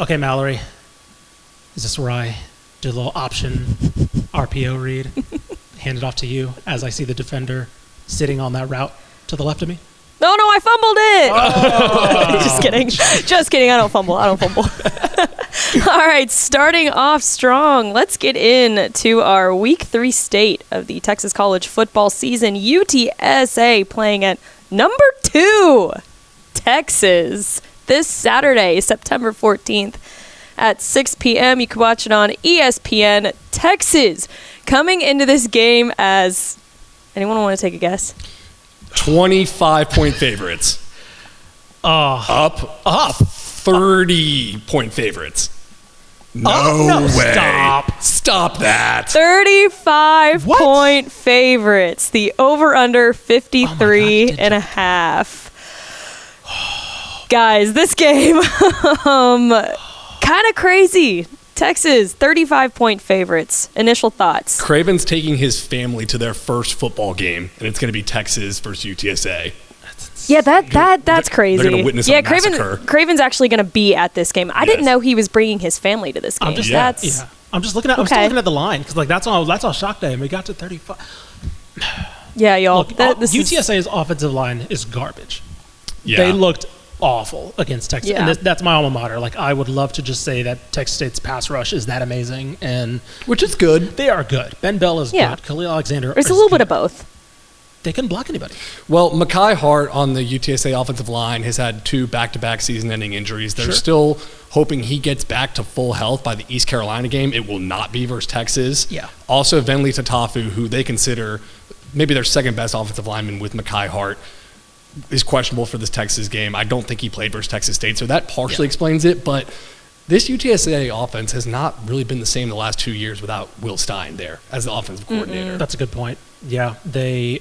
Okay, Mallory. Is this where I do a little option RPO read? Hand it off to you as I see the defender sitting on that route to the left of me. No, I fumbled it. Oh. Just kidding. Just kidding. I don't fumble. All right, starting off strong. Let's get into our Week 3 state of the Texas college football season. UTSA playing at number 2, Texas, this Saturday, September 14th at 6 p.m. You can watch it on ESPN. Texas coming into this game as, anyone want to take a guess? 25-point favorites. Up 30-point favorites. No way. Stop that. 35-point favorites. The over-under 53 and a half. Guys, this game, kind of crazy. Texas, 35-point favorites. Initial thoughts. Craven's taking his family to their first football game, and it's going to be Texas versus UTSA. Yeah, that's crazy. They're going to witness a massacre. Craven's actually going to be at this game. I didn't know he was bringing his family to this game. I'm still looking at the line because that's all shocked at him. We got to 35. Yeah, y'all. Look, UTSA's offensive line is garbage. Yeah. They looked awful against Texas. Yeah. And that's my alma mater. Like, I would love to just say that Texas State's pass rush is that amazing, and which is good. They are good. Ben Bell is good. Khalil Alexander There's a little bit of both. They couldn't block anybody. Well, Mekhi Hart on the UTSA offensive line has had 2 back-to-back season-ending injuries. They're still hoping he gets back to full health by the East Carolina game. It will not be versus Texas. Yeah. Also, Venli Tatafu, who they consider maybe their second-best offensive lineman with Mekhi Hart, is questionable for this Texas game. I don't think he played versus Texas State, so that partially explains it. But this UTSA offense has not really been the same the last 2 years without Will Stein there as the offensive coordinator. That's a good point. Yeah, they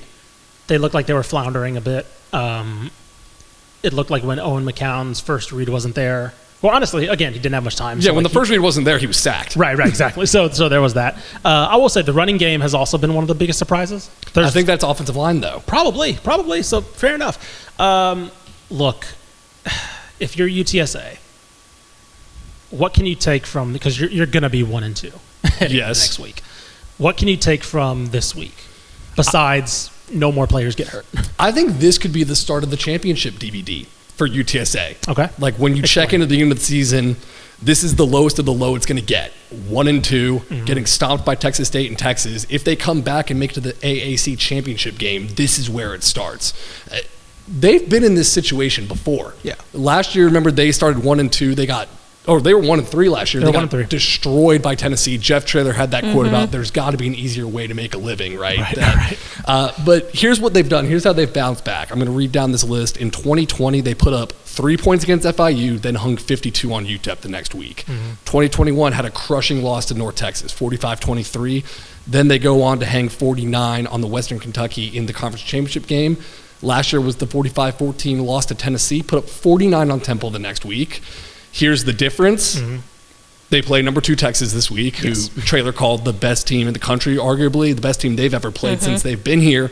looked like they were floundering a bit. It looked like when Owen McCown's first read wasn't there. Well, honestly, again, he didn't have much time. Yeah, when the first read wasn't there, he was sacked. Right, exactly. So there was that. I will say the running game has also been one of the biggest surprises. I think that's offensive line, though. Probably. So fair enough. Look, if you're UTSA, what can you take from, because you're going to be 1-2 next week. What can you take from this week besides no more players get hurt? I think this could be the start of the championship DVD for UTSA. Okay. Like when you check into the end of the season, this is the lowest of the low it's going to get. 1-2, getting stomped by Texas State and Texas. If they come back and make it to the AAC championship game, this is where it starts. They've been in this situation before. Yeah. Last year, remember, they started 1-2. They were 1-3 last year. They got destroyed by Tennessee. Jeff Traylor had that quote about there's got to be an easier way to make a living, right? But here's what they've done. Here's how they've bounced back. I'm going to read down this list. In 2020, they put up 3 points against FIU, then hung 52 on UTEP the next week. 2021 had a crushing loss to North Texas, 45-23. Then they go on to hang 49 on the Western Kentucky in the conference championship game. Last year was the 45-14 loss to Tennessee, put up 49 on Temple the next week. Here's the difference. They play number 2 Texas this week, who Traylor called the best team in the country, arguably the best team they've ever played since they've been here.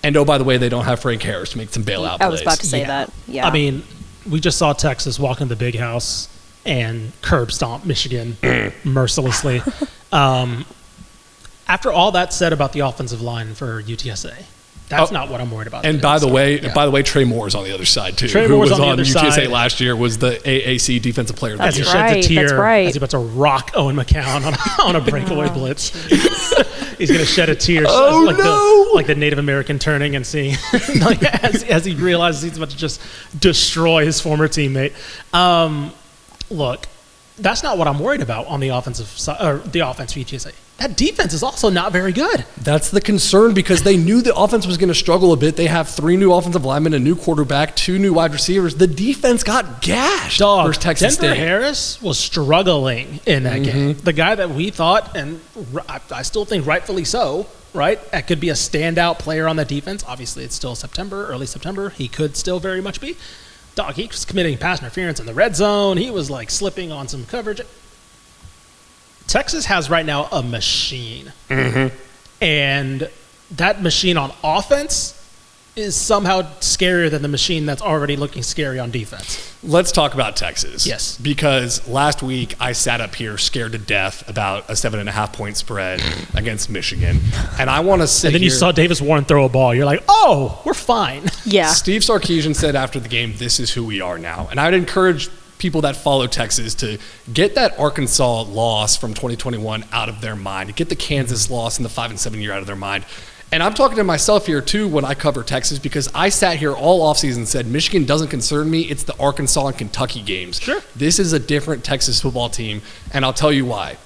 And oh, by the way, they don't have Frank Harris to make some bailout plays. I was about to say that. Yeah. I mean, we just saw Texas walk into the big house and curb stomp Michigan mercilessly. After all that said about the offensive line for UTSA, that's not what I'm worried about. And by the way, Trey Moore's on the other side too. Trey who Moore's was on the on other UTSA side. last year, was the AAC defensive player of the As he year. sheds a tear, That's right. as he's about to rock Owen McCown on a breakaway blitz. He's going to shed a tear, like the Native American turning and seeing, like, as he realizes he's about to just destroy his former teammate. Look, that's not what I'm worried about on the offensive side, or the offense for UTSA. That defense is also not very good. That's the concern, because they knew the offense was going to struggle a bit. They have 3 new offensive linemen, a new quarterback, 2 new wide receivers. The defense got gashed versus Texas Denver State. Harris was struggling in that game. The guy that we thought, and I still think rightfully so, right? That could be a standout player on that defense. Obviously, it's still early September. He could still very much be. Dog, he was committing pass interference in the red zone. He was like slipping on some coverage. Texas has right now a machine. And that machine on offense is somehow scarier than the machine that's already looking scary on defense. Let's talk about Texas. Yes. Because last week I sat up here scared to death about a 7.5 point spread against Michigan. And I want to say. And then you saw Davis Warren throw a ball. You're like, oh, we're fine. Yeah. Steve Sarkisian said after the game, this is who we are now. And I would encourage people that follow Texas to get that Arkansas loss from 2021 out of their mind, to get the Kansas loss in the 5-7 year out of their mind. And I'm talking to myself here, too, when I cover Texas, because I sat here all offseason and said, Michigan doesn't concern me. It's the Arkansas and Kentucky games. Sure. This is a different Texas football team, and I'll tell you why.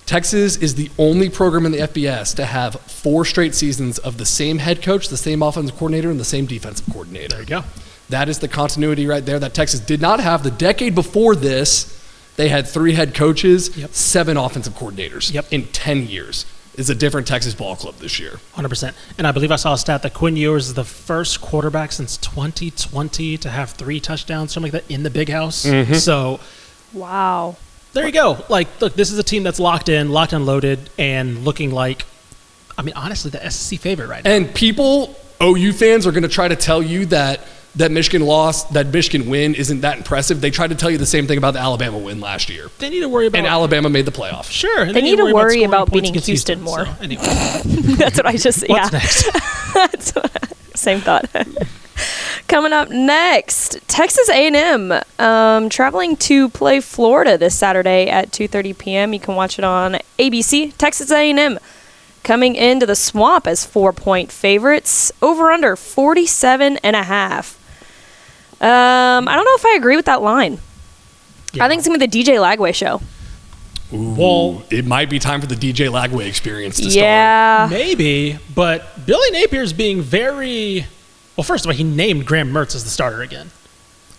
Texas is the only program in the FBS to have 4 straight seasons of the same head coach, the same offensive coordinator, and the same defensive coordinator. There you go. That is the continuity right there that Texas did not have. The decade before this, they had 3 head coaches, 7 offensive coordinators in 10 years. Is a different Texas ball club this year. 100%. And I believe I saw a stat that Quinn Ewers is the first quarterback since 2020 to have 3 touchdowns, something like that, in the big house. Mm-hmm. So, wow. There you go. Like, look, this is a team that's locked in, locked and loaded, and looking like, I mean, honestly, the SEC favorite right now. And people, OU fans, are going to try to tell you that Michigan loss, that Michigan win isn't that impressive. They tried to tell you the same thing about the Alabama win last year. They need to worry about... And Alabama made the playoff. Sure. They need to worry about beating Houston more. So, anyway. That's what I just... What's next? That's same thought. Coming up next, Texas A&M traveling to play Florida this Saturday at 2:30 p.m. You can watch it on ABC. Texas A&M coming into the Swamp as 4-point favorites. Over under 47.5. I don't know if I agree with that line. Yeah. I think it's going to be the DJ Lagway show. Ooh, well, it might be time for the DJ Lagway experience to start. Yeah. Maybe, but Billy Napier's being very... Well, first of all, he named Graham Mertz as the starter again.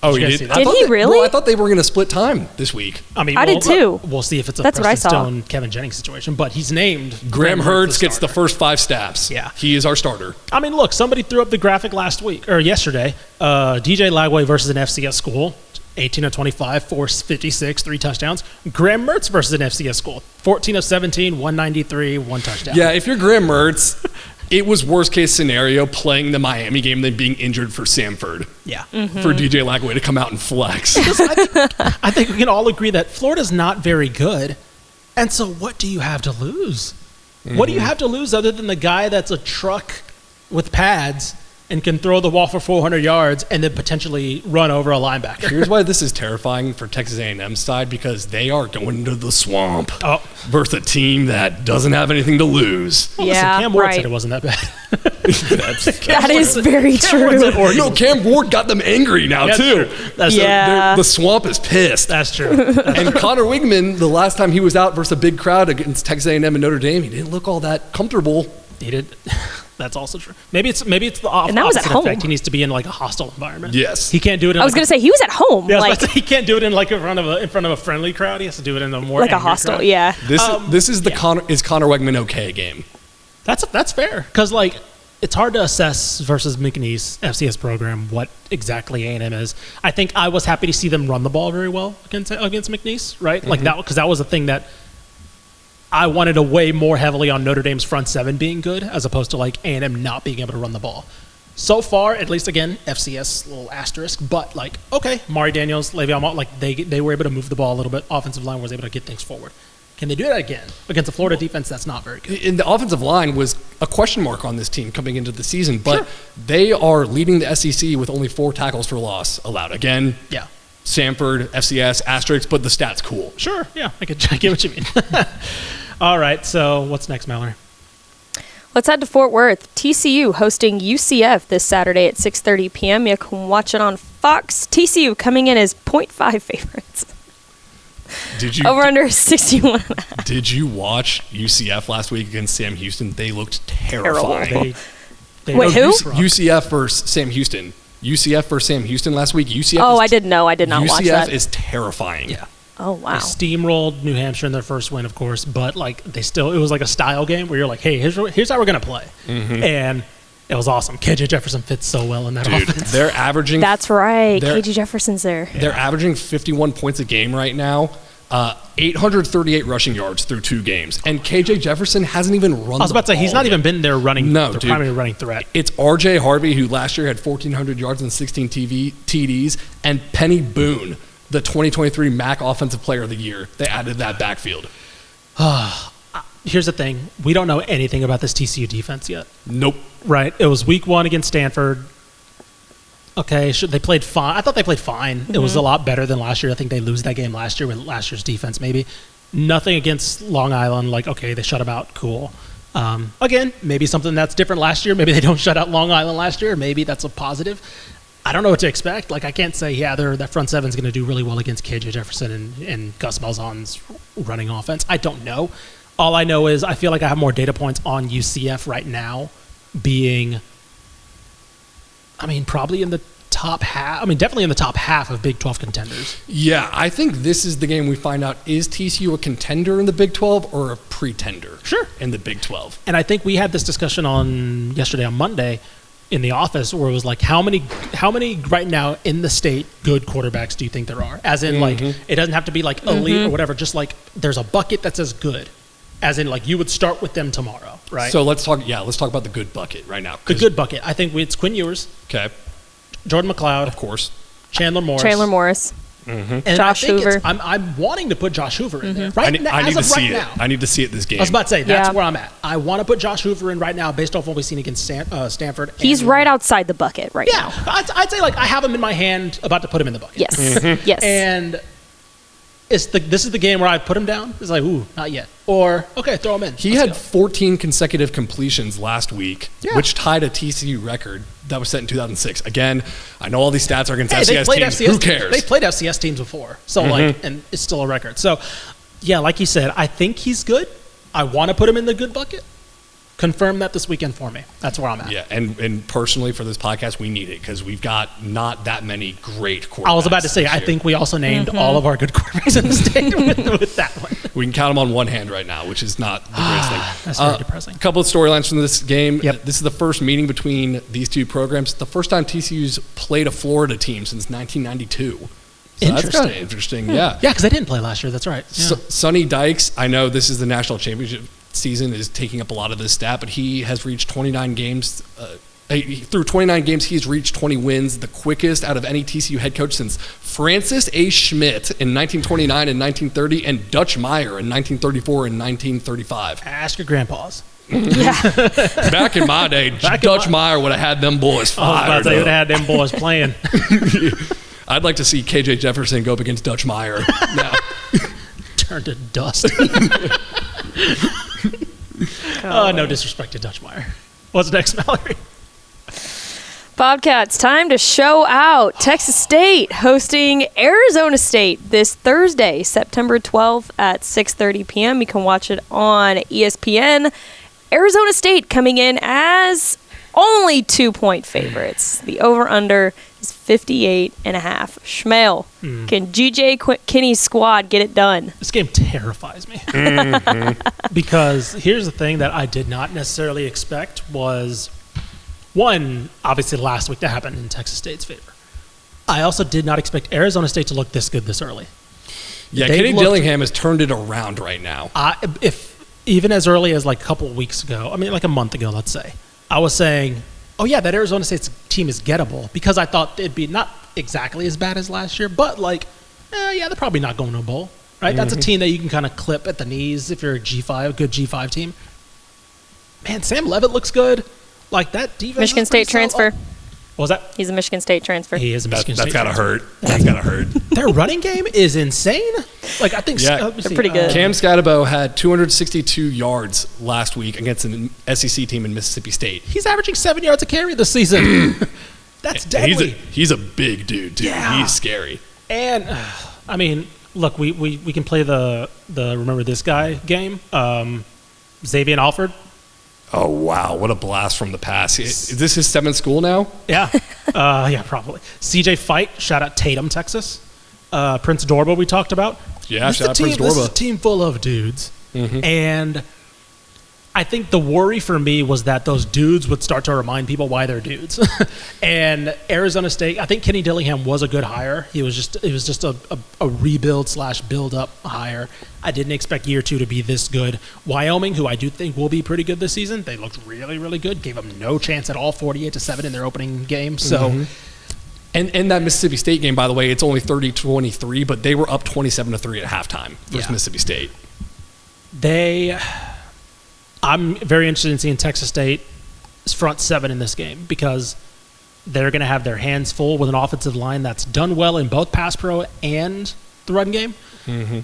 Oh, he did? Did he really? Well, I thought they were going to split time this week. I mean, I did too. We'll see if it's a Preston Stone, Kevin Jennings situation, but he's named Graham Mertz gets the first 5 snaps. Yeah. He is our starter. I mean, look, somebody threw up the graphic yesterday. DJ Lagway versus an FCS school, 18 of 25, 456, 3 touchdowns. Graham Mertz versus an FCS school, 14 of 17, 193, 1 touchdown. Yeah, if you're Graham Mertz, it was worst case scenario playing the Miami game than being injured for Samford. Yeah. Mm-hmm. For DJ Lagway to come out and flex. I think we can all agree that Florida's not very good. And so what do you have to lose? Mm-hmm. What do you have to lose other than the guy that's a truck with pads and can throw the ball for 400 yards and then potentially run over a linebacker? Here's why this is terrifying for Texas A&M's side, because they are going into the Swamp versus a team that doesn't have anything to lose. Well, listen, Cam Ward said it wasn't that bad. That is very true. No, Cam Ward got them angry now, too. The Swamp is pissed. That's true. And Connor Wigman, the last time he was out versus a big crowd against Texas A&M and Notre Dame, he didn't look all that comfortable. He did. That's also true. Maybe it's the opposite effect. He needs to be in like a hostile environment. Yes. He can't do it. I was going to say he was at home. Yeah, he can't do it in like in front of a friendly crowd. He has to do it in a more like a hostile crowd. Yeah. This is the Connor Wigman okay game. That's fair, because like it's hard to assess versus McNeese FCS program what exactly A&M is. I think I was happy to see them run the ball very well against McNeese, right? Mm-hmm. Like that, because that was a thing that I wanted to weigh more heavily on Notre Dame's front 7 being good as opposed to like A&M not being able to run the ball. So far, at least again, FCS little asterisk, but like okay, Mari Daniels, Le'Veon Bell, like they were able to move the ball a little bit. Offensive line was able to get things forward. Can they do that again against a Florida defense that's not very good? And the offensive line was a question mark on this team coming into the season, but they are leading the SEC with only 4 tackles for loss allowed. Again, Samford, FCS, asterisk, but the stats cool. Sure, yeah, I get what you mean. All right, so what's next, Mallory? Let's head to Fort Worth. TCU hosting UCF this Saturday at 6:30 p.m. You can watch it on Fox. TCU coming in as 0.5 favorites. Over under 61.5. Did you watch UCF last week against Sam Houston? They looked terrifying. Wait, who? UCF versus Sam Houston. UCF versus Sam Houston last week. UCF. Oh, I didn't know. I did not watch that. UCF is terrifying. Yeah. Oh, wow. They steamrolled New Hampshire in their first win, of course, but like it was like a style game where you're like, hey, here's how we're going to play. Mm-hmm. And it was awesome. KJ Jefferson fits so well in that offense. They're averaging... That's right. KJ Jefferson's there. They're averaging 51 points a game right now. 838 rushing yards through 2 games. And KJ Jefferson hasn't even run. I was about to say, he's not even been there running the dude. primary running threat. It's RJ Harvey, who last year had 1,400 yards and 16 TDs, and Penny Boone, the 2023 MAC Offensive Player of the Year. They added that backfield. Here's the thing. We don't know anything about this TCU defense yet. Nope. Right? It was week 1 against Stanford. Okay, they played fine. I thought they played fine. It was a lot better than last year. I think they lose that game last year with last year's defense maybe. Nothing against Long Island. Like, okay, they shut them out. Cool. Again, maybe something that's different last year. Maybe they don't shut out Long Island last year. Maybe that's a positive. I don't know what to expect. Like, I can't say, that front seven's going to do really well against KJ Jefferson and Gus Malzahn's running offense. I don't know. All I know is I feel like I have more data points on UCF right now being, probably in the top half. Definitely in the top half of Big 12 contenders. Yeah, I think this is the game we find out, is TCU a contender in the Big 12 or a pretender in the Big 12? And I think we had this discussion on Monday in the office where it was like, how many right now in the state good quarterbacks do you think there are? As in, like, it doesn't have to be like elite or whatever, just like there's a bucket that says good. As in, like, you would start with them tomorrow, right? So let's talk about the good bucket right now. The good bucket. I think it's Quinn Ewers. Okay. Jordan McLeod. Of course. Chandler Morris. And Josh Hoover. I'm wanting to put Josh Hoover in there. Right now, I need to see it. Now. I need to see it this game. I was about to say, that's where I'm at. I want to put Josh Hoover in right now based off what we've seen against Stanford. He's right outside the bucket right now. Yeah. I'd say, like, I have him in my hand about to put him in the bucket. Yes. Yes. And this is the game where I put him down. It's like, ooh, not yet. Or, okay, throw him in. He had 14 consecutive completions last week, which tied a TCU record that was set in 2006. Again, I know all these stats are against FCS teams. Who cares? They played FCS teams before. So, and it's still a record. So, yeah, like you said, I think he's good. I want to put him in the good bucket. Confirm that this weekend for me. That's where I'm at. Yeah, and personally for this podcast, we need it because we've got not that many great quarterbacks. I was about to say, I think we also named all of our good quarterbacks in the state with that one. We can count them on one hand right now, which is not the greatest thing. That's very depressing. A couple of storylines from this game. Yep. This is the first meeting between these two programs. The first time TCU's played a Florida team since 1992. So that's kind of interesting. Yeah. Yeah, because they didn't play last year. That's right. Yeah. Sonny Dykes, I know this is the national championship season, is taking up a lot of this stat, but he has reached 29 games. Through 29 games, he's reached 20 wins, the quickest out of any TCU head coach since Francis A. Schmidt in 1929 and 1930 and Dutch Meyer in 1934 and 1935. Ask your grandpas. Back in my day, Dutch Meyer would have had them boys fired. I was about to say, they would have had them boys playing. I'd like to see KJ Jefferson go up against Dutch Meyer now. Turn to dust. No disrespect to Dutch Meyer. What's next, Mallory? Bobcats, time to show out. Texas State hosting Arizona State this Thursday, September 12th at 6:30 p.m. You can watch it on ESPN. Arizona State coming in as only 2-point favorites. The over-under is 58.5. Schmale, can GJ Kinney's squad get it done? This game terrifies me. Because here's the thing that I did not necessarily expect was, one, obviously last week that happened in Texas State's favor. I also did not expect Arizona State to look this good this early. Yeah, Kenny Dillingham has turned it around right now. If even as early as like a couple of weeks ago, like a month ago, let's say, I was saying, oh yeah, that Arizona State team is gettable, because I thought it'd be not exactly as bad as last year, but like, they're probably not going to a bowl, right? That's a team that you can kind of clip at the knees if you're a good G5 team. Man, Sam Levitt looks good. Like that defense. Michigan State transfer. What was that? He's a Michigan State transfer. He is a Michigan State transfer. That's gotta hurt. Their running game is insane. Like, I think they're pretty good. Cam Scatabo had 262 yards last week against an SEC team in Mississippi State. He's averaging 7 yards a carry this season. That's deadly. He's a big dude, too. Yeah. He's scary. And, look, we can play the remember this guy game. Xavier Alford. Oh, wow. What a blast from the past. Is this his 7th school now? Yeah. Yeah, probably. CJ Fight, shout out Tatum, Texas. Prince Dorba we talked about. Yeah, shout out Prince Dorba. This is a team full of dudes. And I think the worry for me was that those dudes would start to remind people why they're dudes. And Arizona State, I think Kenny Dillingham was a good hire. It was just a rebuild / build up hire. I didn't expect year 2 to be this good. Wyoming, who I do think will be pretty good this season, they looked really, really good. Gave them no chance at all, 48-7 in their opening game. So. And that Mississippi State game, by the way, it's only 30-23, but they were up 27-3 at halftime versus Mississippi State. I'm very interested in seeing Texas State's front 7 in this game because they're going to have their hands full with an offensive line that's done well in both pass pro and the run game. Mm-hmm.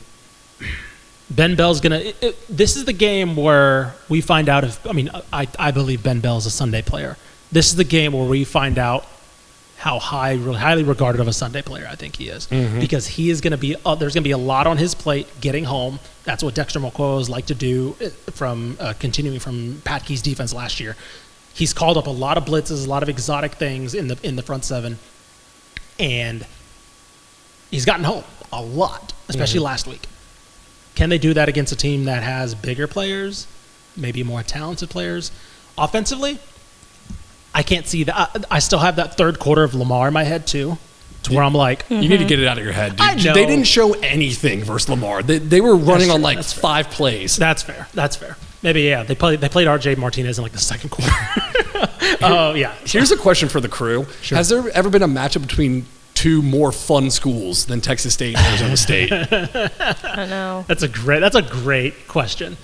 Ben Bell's going to – this is the game where we find out if – I believe Ben Bell's a Sunday player. This is the game where we find out how highly regarded of a Sunday player I think he is, because he is going to be there's going to be a lot on his plate getting home. That's what Dexter McCoy's like to do from continuing from Pat Key's defense last year. He's called up a lot of blitzes, a lot of exotic things in the front 7, and he's gotten home a lot, especially last week. Can they do that against a team that has bigger players, maybe more talented players? Offensively, I can't see that. I still have that third quarter of Lamar in my head, too, to where I'm like... You need to get it out of your head, dude. I know. They didn't show anything versus Lamar. They were running on, 5 plays. That's fair. Maybe, yeah. They played RJ Martinez in, the second quarter. Here's a question for the crew. Sure. Has there ever been a matchup between 2 more fun schools than Texas State and Arizona State? I know. That's a great question.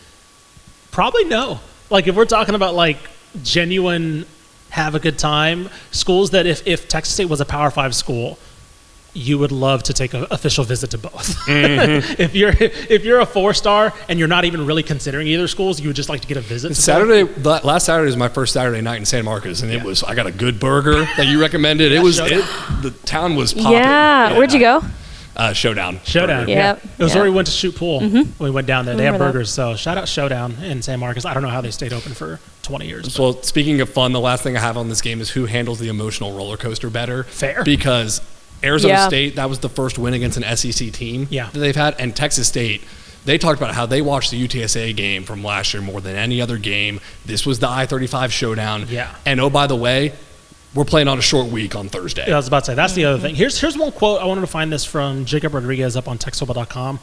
Probably no. If we're talking about, genuine... have a good time. Schools that if Texas State was a Power 5 school, you would love to take an official visit to both. Mm-hmm. If you're a 4-star and you're not even really considering either schools, you would just like to get a visit. Last Saturday was my first Saturday night in San Marcos, and I got a good burger that you recommended. The town was popping. Yeah. Where'd you go? Showdown. Yeah. It was where we went to shoot pool when we went down there. They have burgers, so shout out Showdown in San Marcos. I don't know how they stayed open for 20 years. Well, speaking of fun, the last thing I have on this game is who handles the emotional roller coaster better. Fair. Because Arizona State, that was the first win against an SEC team that they've had, and Texas State, they talked about how they watched the UTSA game from last year more than any other game. This was the I-35 showdown. Yeah. And oh, by the way, we're playing on a short week on Thursday. Yeah, I was about to say, that's the other thing. Here's one quote. I wanted to find this from Jacob Rodriguez up on TexasFootball.com.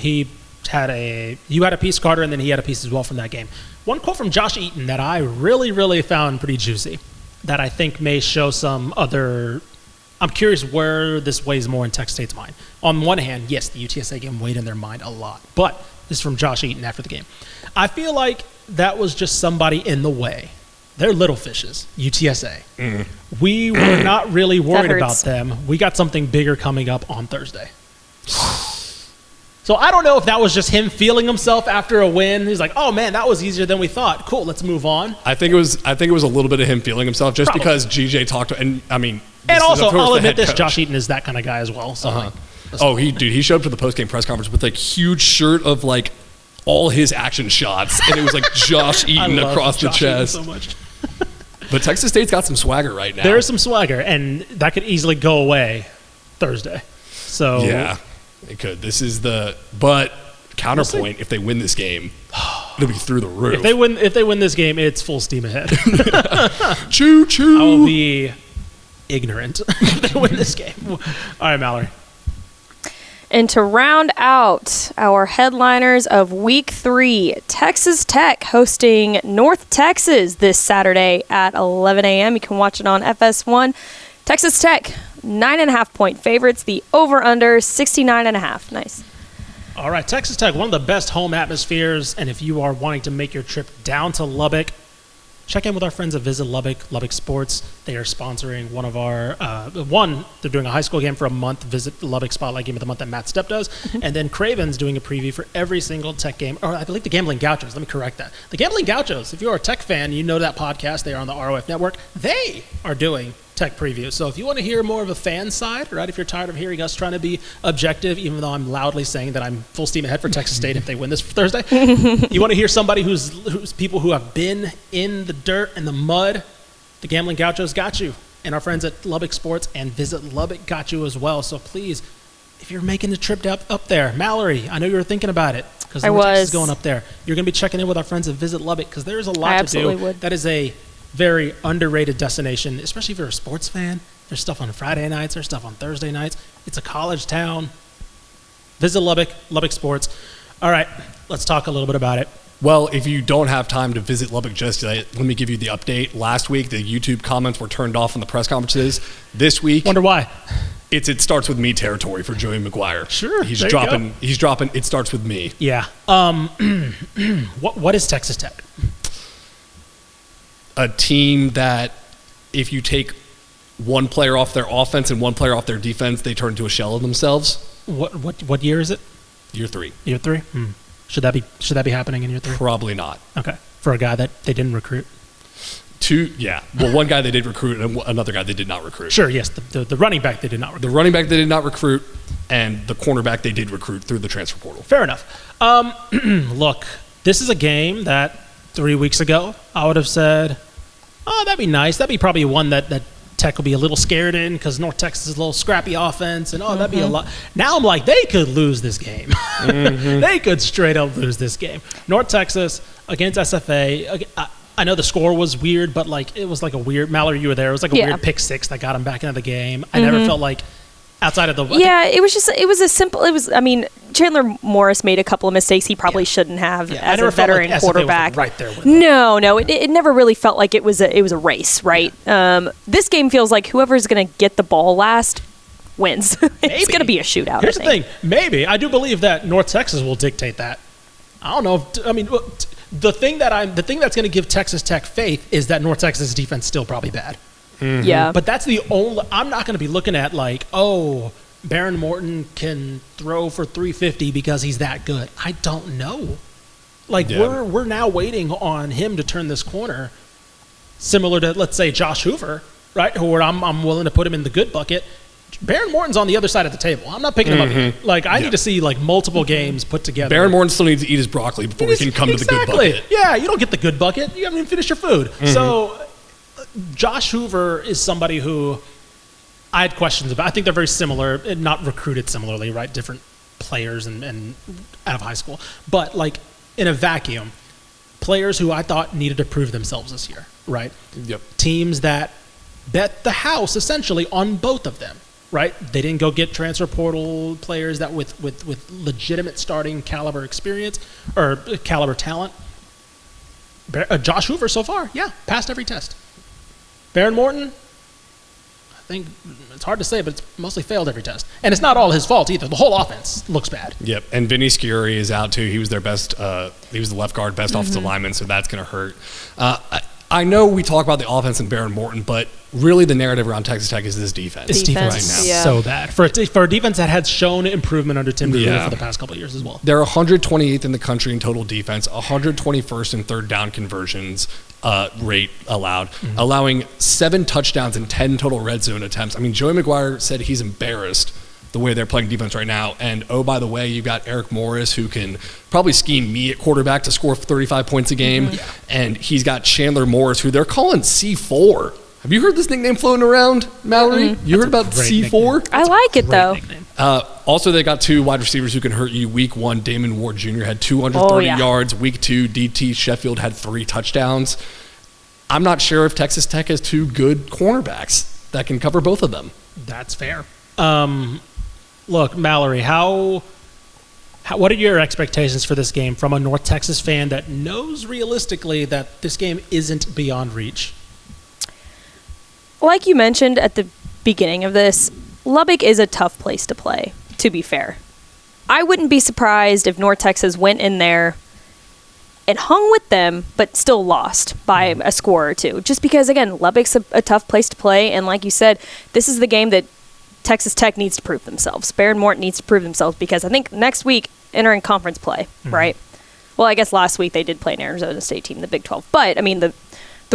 You had a piece, Carter, and then he had a piece as well from that game. One quote from Josh Eaton that I really, really found pretty juicy that I think may show some other... I'm curious where this weighs more in Texas State's mind. On one hand, yes, the UTSA game weighed in their mind a lot. But this is from Josh Eaton after the game. I feel like that was just somebody in the way. They're little fishes, UTSA. Mm. We were not really worried about them. We got something bigger coming up on Thursday. So I don't know if that was just him feeling himself after a win. He's like, "Oh man, that was easier than we thought. Cool, let's move on." I think it was a little bit of him feeling himself, just because GJ talked to, and I mean, and also I'll admit this: Josh Eaton is that kind of guy as well. So he showed up to the post game press conference with huge shirt of all his action shots, and it was Josh Eaton across the chest. So much. But Texas State's got some swagger right now. There is some swagger, and that could easily go away Thursday. So yeah. It could. But counterpoint, if they win this game, it'll be through the roof. If they win this game, it's full steam ahead. Choo choo. I will be ignorant if they win this game. All right, Mallory. And to round out our headliners of Week 3, Texas Tech hosting North Texas this Saturday at 11 a.m. You can watch it on FS1. Texas Tech, 9.5-point favorites. The over-under, 69.5. Nice. All right, Texas Tech, one of the best home atmospheres. And if you are wanting to make your trip down to Lubbock, check in with our friends at Visit Lubbock Sports. They are sponsoring one of our, they're doing a high school game for a month, Visit Lubbock Spotlight Game of the Month that Matt Stepp does. And then Craven's doing a preview for every single Tech game, or I believe the Gambling Gauchos. Let me correct that. The Gambling Gauchos, if you're a Tech fan, you know that podcast. They are on the ROF network. They are doing Tech preview. So if you want to hear more of a fan side, right, if you're tired of hearing us trying to be objective, even though I'm loudly saying that I'm full steam ahead for Texas State if they win this Thursday, you want to hear somebody who's people who have been in the dirt and the mud, the Gambling Gauchos got you. And our friends at Lubbock Sports and Visit Lubbock got you as well. So please, if you're making the trip up there, Mallory, I know you were thinking about it. because North Texas is going up there. You're going to be checking in with our friends at Visit Lubbock because there's a lot to do. Would. That is a very underrated destination, especially if you're a sports fan. There's stuff on Friday nights. There's stuff on Thursday nights. It's a college town. Visit Lubbock, Lubbock Sports. All right, let's talk a little bit about it. Well, if you don't have time to visit Lubbock just yet, let me give you the update. Last week, the YouTube comments were turned off in the press conferences. This week, wonder why. It starts with me territory for Joey McGuire. Sure, he's dropping. It starts with me. Yeah. What is Texas Tech? A team that, if you take one player off their offense and one player off their defense, they turn into a shell of themselves. What year is it? Year 3. Year 3. Should that be happening in year 3? Probably not. Okay. For a guy that they didn't recruit. 2, yeah. Well, one guy they did recruit and another guy they did not recruit. Sure, yes. The running back they did not recruit. The running back they did not recruit, and the cornerback they did recruit through the transfer portal. Fair enough. Look, this is a game that 3 weeks ago I would have said, oh, that'd be nice. That'd be probably one that Tech will be a little scared in because North Texas is a little scrappy offense, and that'd be a lot. Now I'm like, they could lose this game. They could straight up lose this game. North Texas against SFA. I know the score was weird, but like it was like a weird. Mallory, you were there. It was like a weird pick six that got him back into the game. I never felt like outside of the. I mean, Chandler Morris made a couple of mistakes he probably shouldn't have as a veteran quarterback. Right there with him. No, it never really felt like it was a race, right? This game feels like whoever's going to get the ball last wins. It's going to be a shootout. Here's the thing. Maybe I do believe that North Texas will dictate that. I don't know. The thing that's going to give Texas Tech faith is that North Texas defense is still probably bad. Yeah. But that's the only. I'm not going to be looking at like, oh, Baron Morton can throw for 350 because he's that good. I don't know. Like we're now waiting on him to turn this corner, similar to let's say Josh Hoover, right? Who I'm willing to put him in the good bucket. Baron Morton's on the other side of the table. I'm not picking him up here. Like I need to see like multiple games put together. Baron Morton still needs to eat his broccoli before he can come to the good bucket. Yeah, you don't get the good bucket. You haven't even finished your food. So Josh Hoover is somebody who I had questions about. I think they're very similar, not recruited similarly, right? Different players and out of high school. But like in a vacuum, players who I thought needed to prove themselves this year, right? Yep. Teams that bet the house essentially on both of them, right? They didn't go get transfer portal players that with legitimate starting caliber experience or caliber talent. Josh Hoover so far, passed every test. Baron Morton, I think it's hard to say, but it's mostly failed every test. And it's not all his fault either. The whole offense looks bad. Yep, and Vinny Sciuri is out too. He was their best, he was the left guard, best offensive lineman, so that's going to hurt. I know we talk about the offense and Baron Morton, but really the narrative around Texas Tech is this defense. This defense right now. So bad. For a defense that had shown improvement under Tim DeVito for the past couple of years as well. They're 128th in the country in total defense, 121st in third down conversions rate allowed, allowing 7 touchdowns and 10 total red zone attempts. I mean, Joey McGuire said he's embarrassed the way they're playing defense right now. And, oh, by the way, you've got Eric Morris, who can probably scheme me at quarterback to score 35 points a game. And he's got Chandler Morris, who they're calling C4. Have you heard this nickname floating around, Mallory? You heard about C4? Nickname. I like it, though. Also, they got 2 wide receivers who can hurt you. Week 1, Damon Ward Jr. had 230 yards. Week 2, DT Sheffield had 3 touchdowns. I'm not sure if Texas Tech has 2 good cornerbacks that can cover both of them. That's fair. Look, Mallory, what are your expectations for this game from a North Texas fan that knows realistically that this game isn't beyond reach? Like you mentioned at the beginning of this, Lubbock is a tough place to play, to be fair. I wouldn't be surprised if North Texas went in there and hung with them, but still lost by a score or 2. Just because, again, Lubbock's a tough place to play, and like you said, this is the game that Texas Tech needs to prove themselves. Baron Morton needs to prove themselves because I think next week, entering conference play, right? Well, I guess last week they did play an Arizona State team, the Big 12. But, I mean, the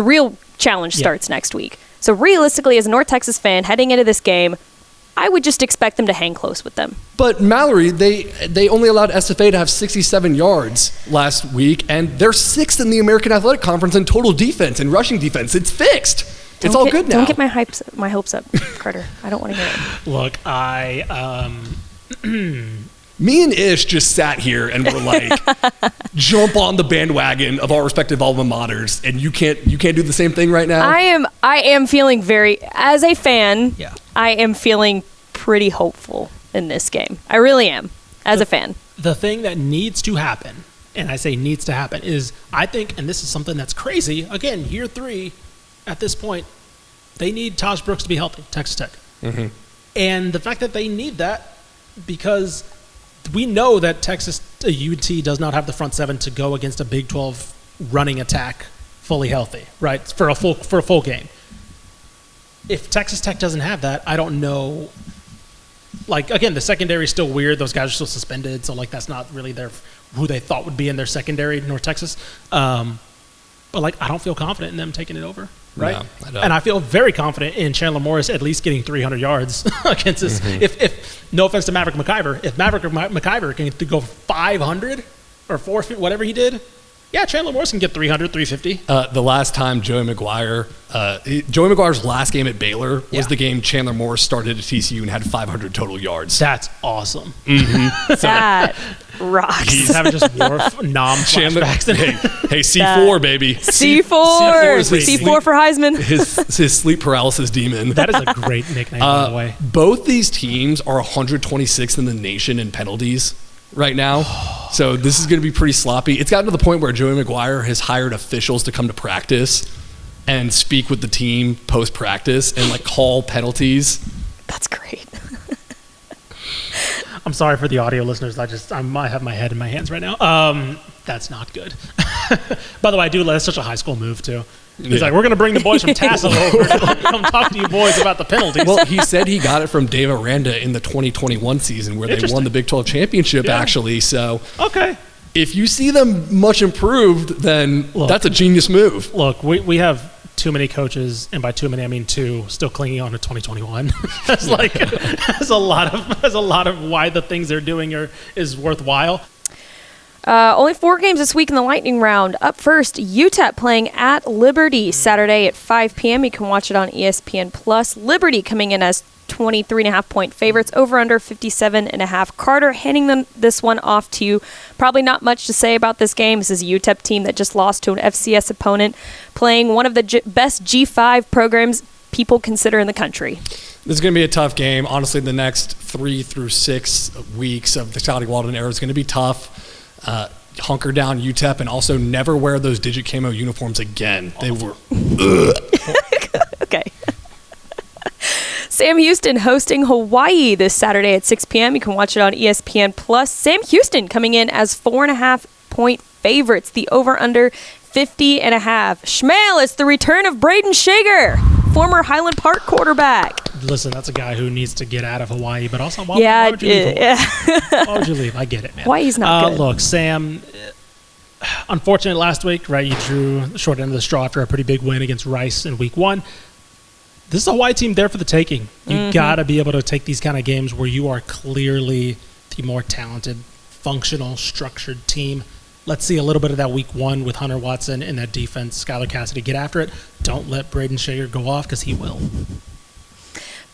real challenge starts next week. So realistically, as a North Texas fan, heading into this game, I would just expect them to hang close with them. But, Mallory, they only allowed SFA to have 67 yards last week, and they're 6th in the American Athletic Conference in total defense and rushing defense. It's fixed. It's all good now. Don't get my hopes up, Carter. I don't want to hear it. Look, Me and Ish just sat here and were like, jump on the bandwagon of our respective alma maters, and you can't do the same thing right now? I am feeling very, as a fan, Yeah. I am feeling pretty hopeful in this game. I really am, as a fan. The thing that needs to happen, and I say needs to happen, is I think, and this is something that's crazy, again, year 3, at this point, they need Taj Brooks to be healthy, Texas Tech. Mm-hmm. And the fact that they need that, because we know that Texas UT does not have the front 7 to go against a Big 12 running attack fully healthy, right? For a full game. If Texas Tech doesn't have that, I don't know. Like, again, the secondary is still weird. Those guys are still suspended, so like that's not really who they thought would be in their secondary, North Texas. But like, I don't feel confident in them taking it over. Right, no, I don't. And I feel very confident in Chandler Morris at least getting 300 yards against this. Mm-hmm. If no offense to Maverick McIver, if Maverick McIver can go 500 or 450, whatever he did, yeah, Chandler Morris can get 300, 350. The last time Joey McGuire's last game at Baylor was the game Chandler Morris started at TCU and had 500 total yards. That's awesome. Mm-hmm. That rocks. He's having just more flashbacks than hey, C4, baby. C4 for Heisman. His sleep paralysis demon. That is a great nickname, by the way. Both these teams are 126th in the nation in penalties right now. So this is going to be pretty sloppy. It's gotten to the point where Joey McGuire has hired officials to come to practice and speak with the team post-practice and like call penalties. That's great. I'm sorry for the audio listeners. I might have my head in my hands right now. That's not good. By the way, that's such a high school move too. He's like, we're going to bring the boys from Tassel over to come talk to you boys about the penalties. Well, he said he got it from Dave Aranda in the 2021 season where they won the Big 12 championship, actually. So, okay, if you see them much improved, then that's a genius move. Look, we have too many coaches, and by too many I mean 2, still clinging on to 2021. That's like that's a lot of why the things they're doing is worthwhile. Only 4 games this week in the lightning round. Up first, UTEP playing at Liberty Saturday at 5 p.m. You can watch it on ESPN+. Liberty coming in as 23.5-point favorites, over under 57.5. Carter handing this one off to you. Probably not much to say about this game. This is a UTEP team that just lost to an FCS opponent, playing one of the best G5 programs people consider in the country. This is going to be a tough game. Honestly, the next 3 through 6 weeks of the Scotty Walden era is going to be tough. Hunker down UTEP and also never wear those digit camo uniforms again. They were Okay. Sam Houston hosting Hawaii this Saturday at 6 p.m. You can watch it on ESPN+. Sam Houston coming in as 4.5-point favorites. The over-under 50.5. Schmale, it's the return of Braden Shager, former Highland Park quarterback. Listen, that's a guy who needs to get out of Hawaii, but also why would you leave? Why would you leave? I get it, man. Hawaii's not good. Look, Sam, unfortunate last week, right? You drew the short end of the straw after a pretty big win against Rice in week 1. This is a Hawaii team there for the taking. You got to be able to take these kind of games where you are clearly the more talented, functional, structured team. Let's see a little bit of that week 1 with Hunter Watson and that defense, Skylar Cassidy, get after it. Don't let Braden Shager go off because he will.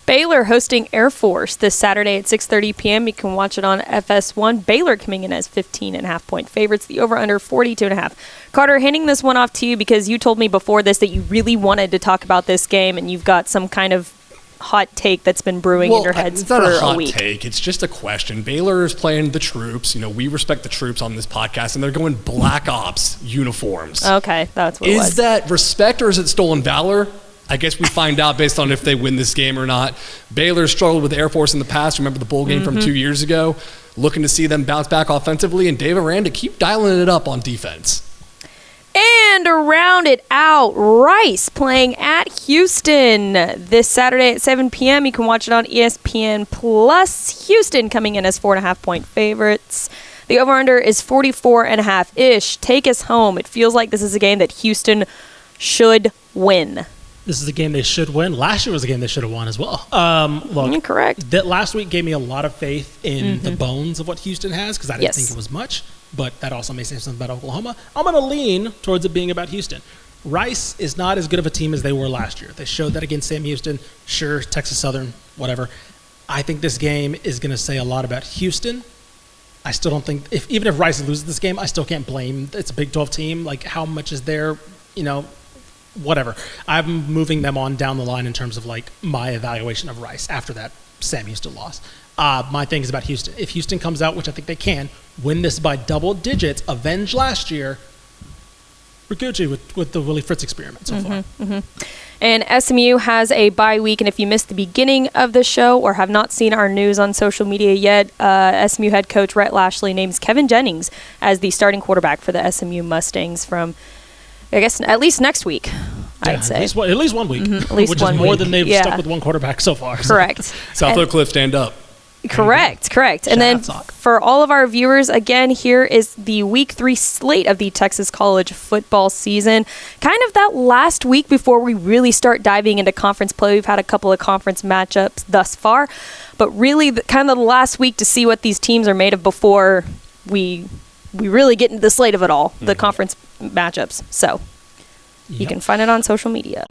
Baylor hosting Air Force this Saturday at 6:30 p.m. You can watch it on FS1. Baylor coming in as 15.5-point favorites. The over-under 42.5. Carter, handing this one off to you because you told me before this that you really wanted to talk about this game and you've got some kind of hot take that's been brewing in your heads for a week. It's not a hot take. It's just a question. Baylor is playing the troops. You know, we respect the troops on this podcast, and they're going Black Ops uniforms. Okay, that's what it was. Is that respect or is it stolen valor? I guess we find out based on if they win this game or not. Baylor struggled with Air Force in the past. Remember the bowl game from 2 years ago? Looking to see them bounce back offensively, and Dave Aranda keep dialing it up on defense. And to round it out, Rice playing at Houston this Saturday at 7 p.m. You can watch it on ESPN+. Houston coming in as 4.5-point favorites. The over-under is 44.5. Ish, take us home. It feels like this is a game that Houston should win. This is a game they should win. Last year was a game they should have won as well. Look, correct. That last week gave me a lot of faith in the bones of what Houston has because I didn't think it was much, but that also may say something about Oklahoma. I'm going to lean towards it being about Houston. Rice is not as good of a team as they were last year. They showed that against Sam Houston. Sure, Texas Southern, whatever. I think this game is going to say a lot about Houston I still don't think even if Rice loses this game, I still can't blame. It's a Big 12 team. Like, how much is there? Whatever. I'm moving them on down the line in terms of like my evaluation of Rice after that Sam Houston loss. My thing is about Houston. If Houston comes out, which I think they can, win this by double digits, avenge last year, we're Gucci with the Willie Fritz experiment so far. And SMU has a bye week, and if you missed the beginning of the show or have not seen our news on social media yet, SMU head coach Rhett Lashley names Kevin Jennings as the starting quarterback for the SMU Mustangs from, I guess, at least next week, I'd say. At least 1 week. At least which 1 is more week. than they've stuck with one quarterback so far. Correct. South Oak Cliff, stand up. Correct. And then for all of our viewers, again, here is the week 3 slate of the Texas college football season. Kind of that last week before we really start diving into conference play. We've had a couple of conference matchups thus far, but really kind of the last week to see what these teams are made of before we really get into the slate of it all, the conference matchups. So you can find it on social media.